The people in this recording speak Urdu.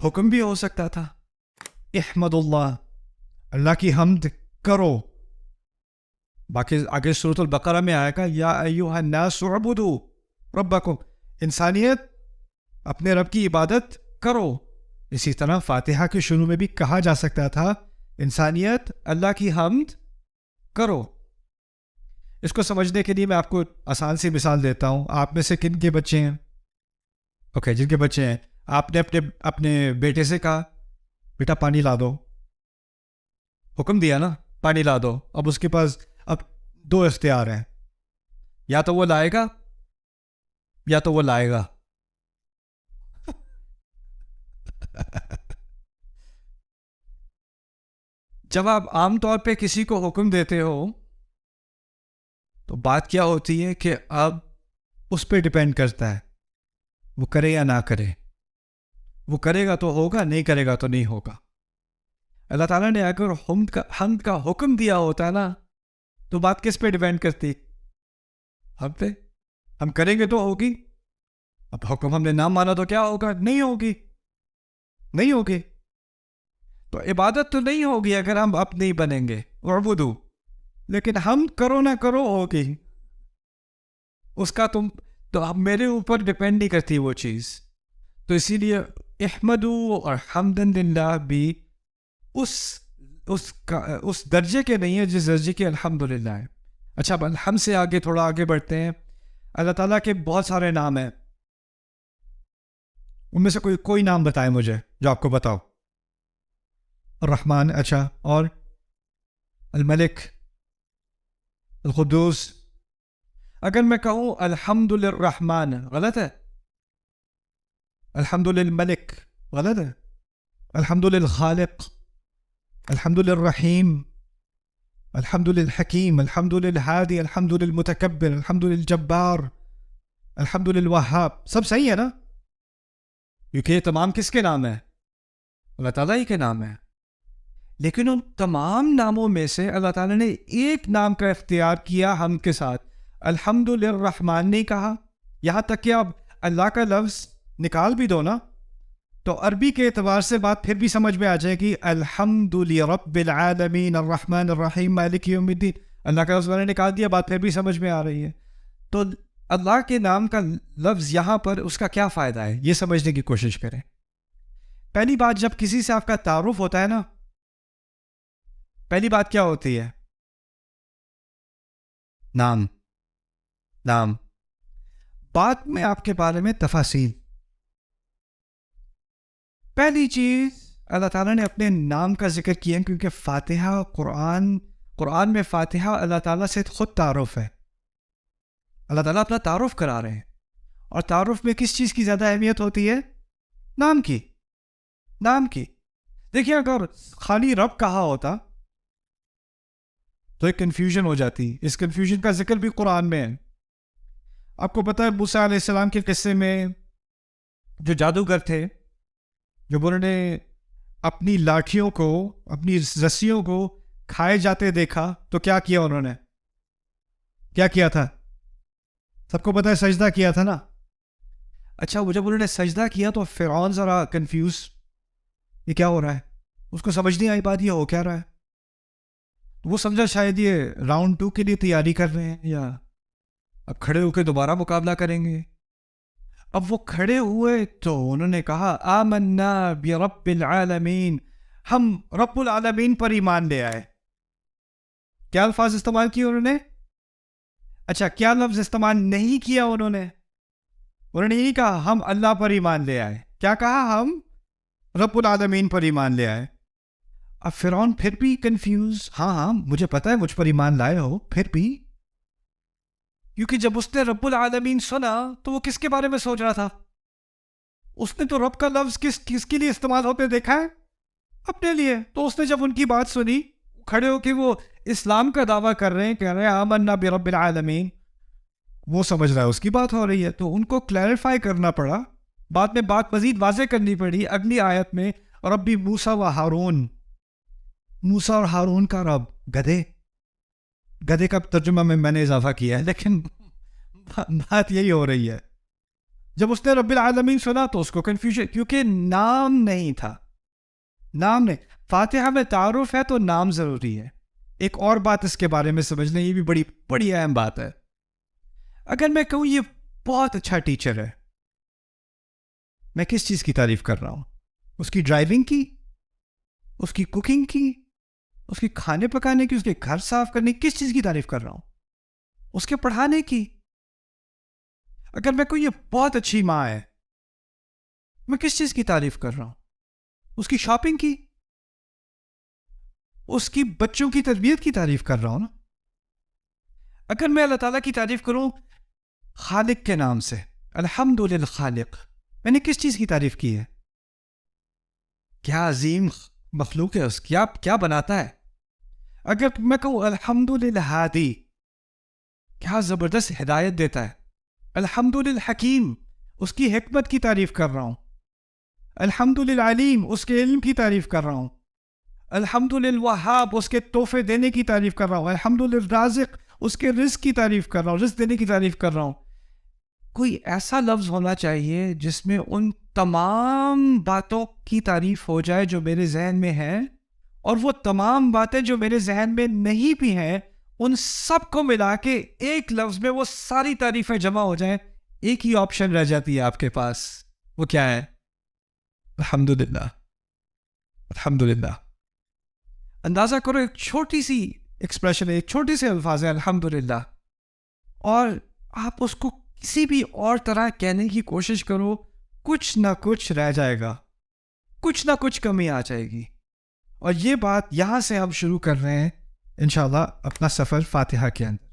حکم بھی ہو سکتا تھا احمد اللہ، اللہ کی حمد کرو. باقی آگے سورۃ البقرہ میں آئے گا یا ایھا الناس اعبدوا ربکم، انسانیت اپنے رب کی عبادت کرو. اسی طرح فاتحہ کے شروع میں بھی کہا جا سکتا تھا انسانیت اللہ کی حمد کرو. اس کو سمجھنے کے لیے میں آپ کو آسان سی مثال دیتا ہوں. آپ میں سے کن کے بچے ہیں؟ اوکے، جن کے بچے ہیں، آپ نے اپنے بیٹے سے کہا بیٹا پانی لا دو، حکم دیا نا پانی لا دو. اب اس کے پاس اب دو اختیار ہیں، یا تو وہ لائے گا یا تو وہ لائے گا. جب آپ عام طور پہ کسی کو حکم دیتے ہو تو بات کیا ہوتی ہے کہ اب اس پہ ڈپینڈ کرتا ہے وہ کرے یا نہ کرے. وہ کرے گا تو ہوگا، نہیں کرے گا تو نہیں ہوگا. اللہ تعالیٰ نے اگر حمد کا حکم دیا ہوتا ہے نا تو بات کس پہ ڈیپینڈ کرتی؟ ہم پہ. ہم کریں گے تو ہوگی. اب حکم ہم نے نہ مانا تو کیا ہوگا؟ نہیں ہوگی، نہیں ہوگی. تو عبادت تو نہیں ہوگی اگر ہم اب نہیں بنیں گے اعبدو. لیکن ہم کرو نہ کرو ہوگی. اس کا تو اب میرے اوپر ڈیپینڈ نہیں کرتی وہ چیز. تو اسی لیے احمدو اور حمدن للہ بھی اس درجے کے نہیں ہے جس درجے کے الحمدللہ ہے. اچھا، اب الحمد سے آگے تھوڑا آگے بڑھتے ہیں. اللہ تعالیٰ کے بہت سارے نام ہیں. ان میں سے کوئی نام بتائیں مجھے جو آپ کو بتاؤ. الرحمن، اچھا، اور الملک، القدوس. اگر میں کہوں الحمد للرحمن غلط ہے؟ الحمد للملک غلط ہے؟ الحمد للخالق، الحمد للرحیم، الحمد للحکیم، الحمد للہادی، الحمد للمتکبر، الحمد للجبار، الحمد للوہاب. سب صحیح ہے نا؟ کیونکہ یہ تمام کس کے نام ہیں؟ اللہ تعالیٰ ہی کے نام ہیں. لیکن ان تمام ناموں میں سے اللہ تعالیٰ نے ایک نام کا اختیار کیا ہم کے ساتھ. الحمد للرحمن نہیں کہا. یہاں تک کہ اب اللہ کا لفظ نکال بھی دو نا تو عربی کے اعتبار سے بات پھر بھی سمجھ میں آ جائے گی. الحمد لرب العالمین الرحمن الرحیم مالک یوم الدین. اللہ کا لفظ میں نے نکال دیا، بات پھر بھی سمجھ میں آ رہی ہے. تو اللہ کے نام کا لفظ یہاں پر اس کا کیا فائدہ ہے یہ سمجھنے کی کوشش کریں. پہلی بات، جب کسی سے آپ کا تعارف ہوتا ہے نا، پہلی بات کیا ہوتی ہے؟ نام. نام. بعد میں آپ کے بارے میں تفاصیل. پہلی چیز اللہ تعالیٰ نے اپنے نام کا ذکر کیا کیونکہ فاتحہ قرآن میں فاتحہ اللہ تعالیٰ سے خود تعارف ہے. اللہ تعالیٰ اپنا تعارف کرا رہے ہیں. اور تعارف میں کس چیز کی زیادہ اہمیت ہوتی ہے؟ نام کی. نام کی. دیکھیے، اگر خالی رب کہا ہوتا تو ایک کنفیوژن ہو جاتی. اس کنفیوژن کا ذکر بھی قرآن میں ہے. آپ کو پتہ ہے موسیٰ علیہ السلام کے قصے میں جو جادوگر تھے، جب انہوں نے اپنی لاٹھیوں کو، اپنی رسیوں کو کھائے جاتے دیکھا تو کیا کیا انہوں نے؟ کیا کیا تھا؟ سب کو پتہ ہے سجدہ کیا تھا نا. اچھا، وہ جب انہوں نے سجدہ کیا تو فرعون ذرا کنفیوز، یہ کیا ہو رہا ہے؟ اس کو سمجھ نہیں آئی بات یہ ہو کیا رہا ہے. وہ سمجھا شاید یہ راؤنڈ 2 کے لیے تیاری کر رہے ہیں یا اب کھڑے ہو کے دوبارہ مقابلہ کریں گے. اب وہ کھڑے ہوئے تو انہوں نے کہا آمنا برب العالمین، ہم رب العالمین پر ایمان لے آئے. کیا الفاظ استعمال کیے انہوں نے؟ اچھا، کیا لفظ استعمال نہیں کیا انہوں نے یہ نہیں کہا ہم اللہ پر ایمان لے آئے. کیا کہا؟ ہم رب العالمین پر ایمان لے آئے. اب فرعون پھر بھی کنفیوز. ہاں مجھے پتا ہے مجھ پر ایمان لائے ہو، پھر بھی کیونکہ جب اس نے رب العالمین سنا تو وہ کس کے بارے میں سوچ رہا تھا؟ اس نے تو رب کا لفظ کس کے لیے استعمال ہوتے دیکھا ہے؟ اپنے لیے. تو اس نے جب ان کی بات سنی، کھڑے ہو کے وہ اسلام کا دعویٰ کر رہے ہیں آمنا برب العالمین، وہ سمجھ رہا ہے اس کی بات ہو رہی ہے. تو ان کو کلیریفائی کرنا پڑا، بعد میں بات مزید واضح کرنی پڑی. اگلی آیت میں ربی موسیٰ و ہارون، موسیٰ اور ہارون کا رب. گدھے کا ترجمہ میں نے اضافہ کیا ہے، لیکن بات یہی ہو رہی ہے. جب اس نے رب العالمین سنا تو اس کو کنفیوژن، کیونکہ نام نہیں تھا. نام نہیں. فاتحہ میں تعارف ہے تو نام ضروری ہے. ایک اور بات اس کے بارے میں سمجھ لیں، یہ بھی بڑی بڑی اہم بات ہے. اگر میں کہوں یہ بہت اچھا ٹیچر ہے، میں کس چیز کی تعریف کر رہا ہوں؟ اس کی ڈرائیونگ کی، اس کی کوکنگ کی، اس کی کھانے پکانے کی، اس کے گھر صاف کرنے کی؟ کس چیز کی تعریف کر رہا ہوں؟ اس کے پڑھانے کی. اگر میں کہوں یہ بہت اچھی ماں ہے، میں کس چیز کی تعریف کر رہا ہوں؟ اس کی شاپنگ کی، اس کی بچوں کی تربیت کی تعریف کر رہا ہوں نا. اگر میں اللہ تعالیٰ کی تعریف کروں خالق کے نام سے، الحمد للخالق، میں نے کس چیز کی تعریف کی ہے؟ کیا عظیم مخلوق ہے اس کی، کیا بناتا ہے. اگر میں کہوں الحمد للہادی، کیا زبردست ہدایت دیتا ہے. الحمد للحکیم، اس کی حکمت کی تعریف کر رہا ہوں. الحمد للعلیم، اس کے علم کی تعریف کر رہا ہوں. الحمد للوہاب، اس کے تحفے دینے کی تعریف کر رہا ہوں. الحمد للرازق، اس کے رزق کی تعریف کر رہا ہوں، رزق دینے کی تعریف کر رہا ہوں. کوئی ایسا لفظ ہونا چاہیے جس میں ان تمام باتوں کی تعریف ہو جائے جو میرے ذہن میں ہیں، اور وہ تمام باتیں جو میرے ذہن میں نہیں بھی ہیں ان سب کو ملا کے ایک لفظ میں وہ ساری تعریفیں جمع ہو جائیں. ایک ہی آپشن رہ جاتی ہے آپ کے پاس، وہ کیا ہے؟ الحمدللہ. الحمدللہ. اندازہ کرو، ایک چھوٹی سی ایکسپریشن ہے، ایک چھوٹے سے الفاظ ہیں الحمدللہ، اور آپ اس کو کسی بھی اور طرح کہنے کی کوشش کرو، کچھ نہ کچھ رہ جائے گا، کچھ نہ کچھ کمی آ جائے گی. اور یہ بات یہاں سے ہم شروع کر رہے ہیں انشاءاللہ اپنا سفر فاتحہ کے اندر.